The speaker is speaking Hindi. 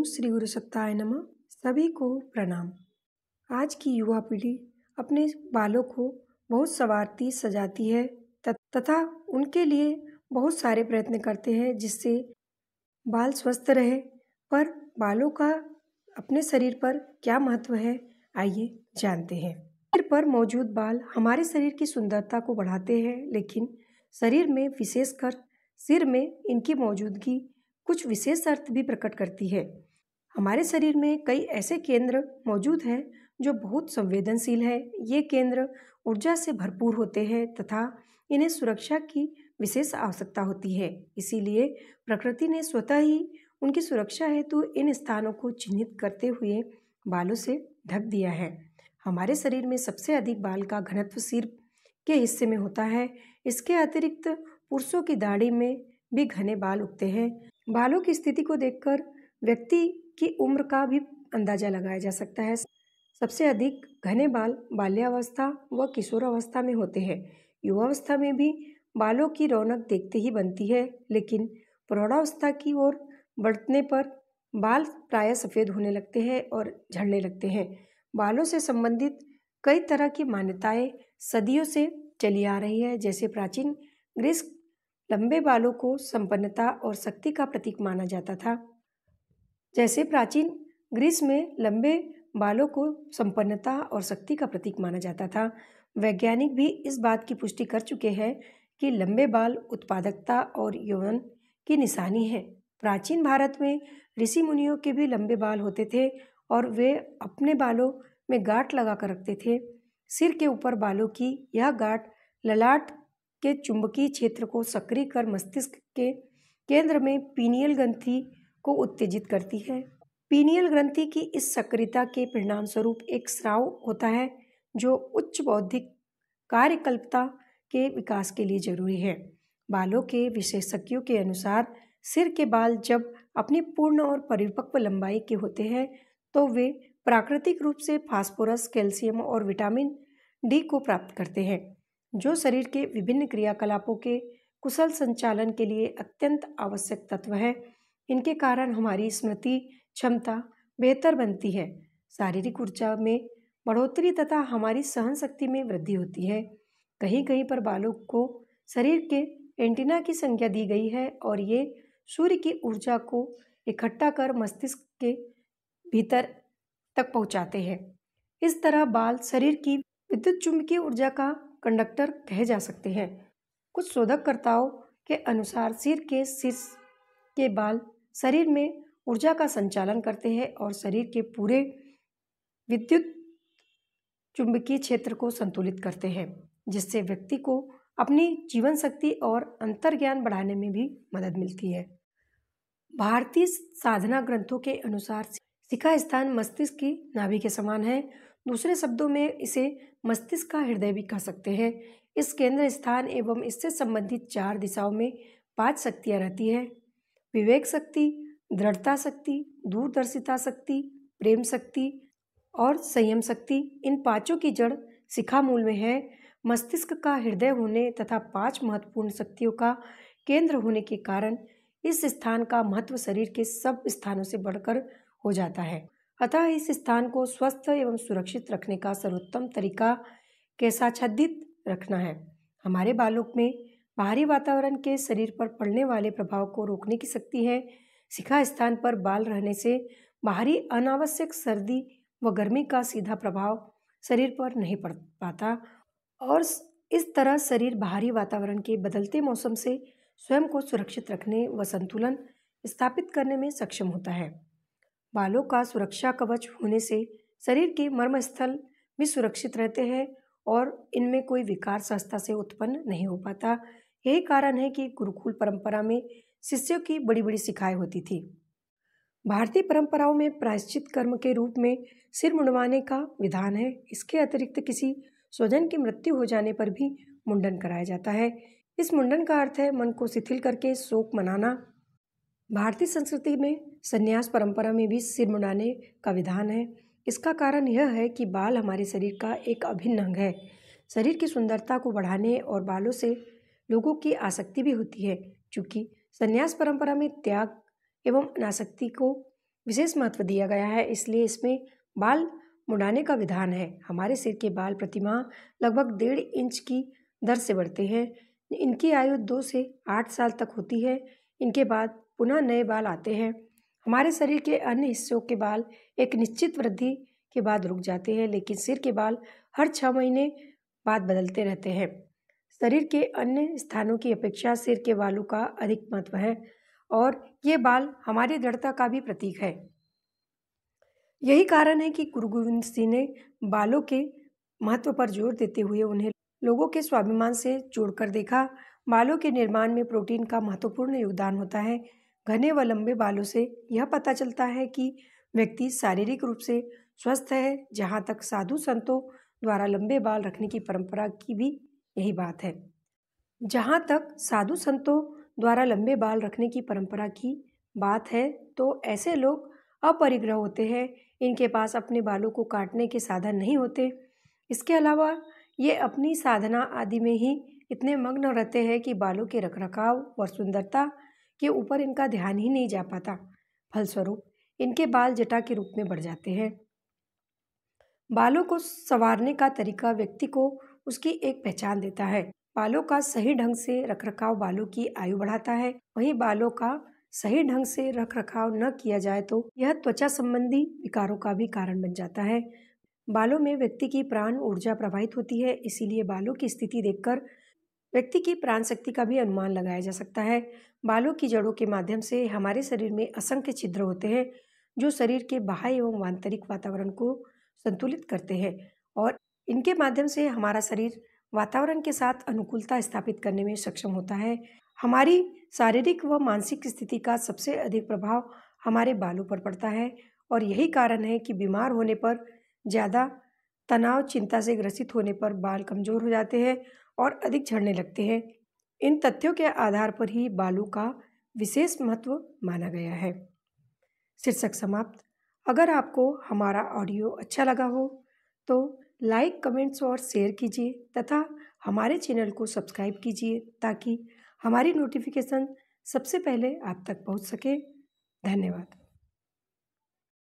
ओम श्री गुरु सत्ताय नमः। सभी को प्रणाम। आज की युवा पीढ़ी अपने बालों को बहुत संवारती सजाती है तथा उनके लिए बहुत सारे प्रयत्न करते हैं जिससे बाल स्वस्थ रहे। पर बालों का अपने शरीर पर क्या महत्व है, आइए जानते हैं। सिर पर मौजूद बाल हमारे शरीर की सुंदरता को बढ़ाते हैं, लेकिन शरीर में विशेषकर सिर में इनकी मौजूदगी कुछ विशेष अर्थ भी प्रकट करती है। हमारे शरीर में कई ऐसे केंद्र मौजूद हैं जो बहुत संवेदनशील है। ये केंद्र ऊर्जा से भरपूर होते हैं तथा इन्हें सुरक्षा की विशेष आवश्यकता होती है। इसीलिए प्रकृति ने स्वतः ही उनकी सुरक्षा हेतु इन स्थानों को चिन्हित करते हुए बालों से ढक दिया है। हमारे शरीर में सबसे अधिक बाल का घनत्व सिर के हिस्से में होता है। इसके अतिरिक्त पुरुषों की दाढ़ी में भी घने बाल उगते हैं। बालों की स्थिति को देखकर व्यक्ति की उम्र का भी अंदाजा लगाया जा सकता है। सबसे अधिक घने बाल बाल्यावस्था व किशोरावस्था में होते हैं। युवावस्था में भी बालों की रौनक देखते ही बनती है, लेकिन प्रौढ़ावस्था की ओर बढ़ने पर बाल प्रायः सफ़ेद होने लगते हैं और झड़ने लगते हैं। बालों से संबंधित कई तरह की मान्यताएं सदियों से चली आ रही है। जैसे प्राचीन ग्रीस लंबे बालों को संपन्नता और शक्ति का प्रतीक माना जाता था। जैसे प्राचीन ग्रीस में लंबे बालों को संपन्नता और शक्ति का प्रतीक माना जाता था। वैज्ञानिक भी इस बात की पुष्टि कर चुके हैं कि लंबे बाल उत्पादकता और यौवन की निशानी है। प्राचीन भारत में ऋषि मुनियों के भी लंबे बाल होते थे और वे अपने बालों में गांठ लगा कर रखते थे। सिर के ऊपर बालों की यह गांठ ललाट के चुंबकीय क्षेत्र को सक्रिय कर मस्तिष्क के केंद्र में पीनियल ग्रंथि को उत्तेजित करती है। पीनियल ग्रंथि की इस सक्रियता के परिणाम स्वरूप एक स्राव होता है जो उच्च बौद्धिक कार्यकल्पता के विकास के लिए जरूरी है। बालों के विशेषज्ञों के अनुसार सिर के बाल जब अपनी पूर्ण और परिपक्व लंबाई के होते हैं तो वे प्राकृतिक रूप से फास्फोरस, कैल्शियम और विटामिन डी को प्राप्त करते हैं, जो शरीर के विभिन्न क्रियाकलापों के कुशल संचालन के लिए अत्यंत आवश्यक तत्व है। इनके कारण हमारी स्मृति क्षमता बेहतर बनती है, शारीरिक ऊर्जा में बढ़ोतरी तथा हमारी सहन शक्ति में वृद्धि होती है। कहीं कहीं पर बालों को शरीर के एंटीना की संज्ञा दी गई है और ये सूर्य की ऊर्जा को इकट्ठा कर मस्तिष्क के भीतर तक पहुंचाते हैं। इस तरह बाल शरीर की विद्युत चुंबकीय ऊर्जा का कंडक्टर कहे जा सकते हैं। कुछ शोधकर्ताओं के अनुसार सिर के शीर्ष के बाल शरीर में ऊर्जा का संचालन करते हैं और शरीर के पूरे विद्युत चुंबकीय क्षेत्र को संतुलित करते हैं, जिससे व्यक्ति को अपनी जीवन शक्ति और अंतर्ज्ञान बढ़ाने में भी मदद मिलती है। भारतीय साधना ग्रंथों के अनुसार शिखा स्थान मस्तिष्क की नाभि के समान है। दूसरे शब्दों में इसे मस्तिष्क का हृदय भी कह सकते हैं। इस केंद्र स्थान एवं इससे संबंधित 4 दिशाओं में 5 शक्तियाँ रहती है: विवेक शक्ति, दृढ़ता शक्ति, दूरदर्शिता शक्ति, प्रेम शक्ति और संयम शक्ति। इन 5 की जड़ शिखा मूल में है। मस्तिष्क का हृदय होने तथा 5 महत्वपूर्ण शक्तियों का केंद्र होने के कारण इस स्थान का महत्व शरीर के सब स्थानों से बढ़कर हो जाता है। अतः इस स्थान को स्वस्थ एवं सुरक्षित रखने का सर्वोत्तम तरीका केशाच्छादित रखना है। हमारे बालों में बाहरी वातावरण के शरीर पर पड़ने वाले प्रभाव को रोकने की शक्ति है। शिखा स्थान पर बाल रहने से बाहरी अनावश्यक सर्दी व गर्मी का सीधा प्रभाव शरीर पर नहीं पड़ पाता और इस तरह शरीर बाहरी वातावरण के बदलते मौसम से स्वयं को सुरक्षित रखने व संतुलन स्थापित करने में सक्षम होता है। बालों का सुरक्षा कवच होने से शरीर के मर्मस्थल भी सुरक्षित रहते हैं और इनमें कोई विकार सहजता से उत्पन्न नहीं हो पाता। यही कारण है कि गुरुकुल परंपरा में शिष्यों की बड़ी बड़ी शिखाएं होती थी। भारतीय परंपराओं में प्रायश्चित कर्म के रूप में सिर मुंडवाने का विधान है। इसके अतिरिक्त किसी स्वजन की मृत्यु हो जाने पर भी मुंडन कराया जाता है। इस मुंडन का अर्थ है मन को शिथिल करके शोक मनाना। भारतीय संस्कृति में संन्यास परंपरा में भी सिर मुंडाने का विधान है। इसका कारण यह है कि बाल हमारे शरीर का एक अभिन्न अंग है। शरीर की सुंदरता को बढ़ाने और बालों से लोगों की आसक्ति भी होती है। चूँकि संन्यास परंपरा में त्याग एवं अनासक्ति को विशेष महत्व दिया गया है, इसलिए इसमें बाल मुड़ाने का विधान है। हमारे सिर के बाल प्रतिमाह लगभग 1.5 इंच की दर से बढ़ते हैं। इनकी आयु 2 से 8 साल तक होती है। इनके बाद पुनः नए बाल आते हैं। हमारे शरीर के अन्य हिस्सों के बाल एक निश्चित वृद्धि के बाद रुक जाते हैं, लेकिन सिर के बाल हर 6 महीने बाद बदलते रहते हैं। शरीर के अन्य स्थानों की अपेक्षा सिर के बालों का अधिक महत्व है और ये बाल हमारी दृढ़ता का भी प्रतीक है। यही कारण है कि गुरु गोविंद सिंह ने बालों के महत्व पर जोर देते हुए उन्हें लोगों के स्वाभिमान से जोड़कर देखा। बालों के निर्माण में प्रोटीन का महत्वपूर्ण योगदान होता है। घने व लंबे बालों से यह पता चलता है कि व्यक्ति शारीरिक रूप से स्वस्थ है। जहाँ तक साधु संतों द्वारा लंबे बाल रखने की परंपरा की भी यही बात है। जहाँ तक साधु संतों द्वारा लंबे बाल रखने की परंपरा की बात है, तो ऐसे लोग अपरिग्रह होते हैं। इनके पास अपने बालों को काटने के साधन नहीं होते। इसके अलावा ये अपनी साधना आदि में ही इतने मग्न रहते हैं कि बालों के रखरखाव और सुंदरता के ऊपर इनका ध्यान ही नहीं जा पाता। फलस्वरूप इनके बाल जटा के रूप में बढ़ जाते हैं। बालों को संवारने का तरीका व्यक्ति को उसकी एक पहचान देता है। बालों का सही ढंग से रखरखाव बालों की आयु बढ़ाता है। वहीं बालों का सही ढंग से रखरखाव न किया जाए तो यह त्वचा संबंधी विकारों का भी कारण बन जाता है। बालों में व्यक्ति की प्राण ऊर्जा प्रवाहित होती है, इसीलिए बालों की स्थिति देखकर व्यक्ति की प्राण शक्ति का भी अनुमान लगाया जा सकता है। बालों की जड़ों के माध्यम से हमारे शरीर में असंख्य छिद्र होते हैं, जो शरीर के बाह्य एवं आंतरिक वातावरण को संतुलित करते हैं और इनके माध्यम से हमारा शरीर वातावरण के साथ अनुकूलता स्थापित करने में सक्षम होता है। हमारी शारीरिक व मानसिक स्थिति का सबसे अधिक प्रभाव हमारे बालों पर पड़ता है और यही कारण है कि बीमार होने पर, ज़्यादा तनाव चिंता से ग्रसित होने पर बाल कमज़ोर हो जाते हैं और अधिक झड़ने लगते हैं। इन तथ्यों के आधार पर ही बालों का विशेष महत्व माना गया है। शीर्षक समाप्त। अगर आपको हमारा ऑडियो अच्छा लगा हो तो लाइक, कमेंट्स और शेयर कीजिए तथा हमारे चैनल को सब्सक्राइब कीजिए ताकि हमारी नोटिफिकेशन सबसे पहले आप तक पहुंच सके। धन्यवाद।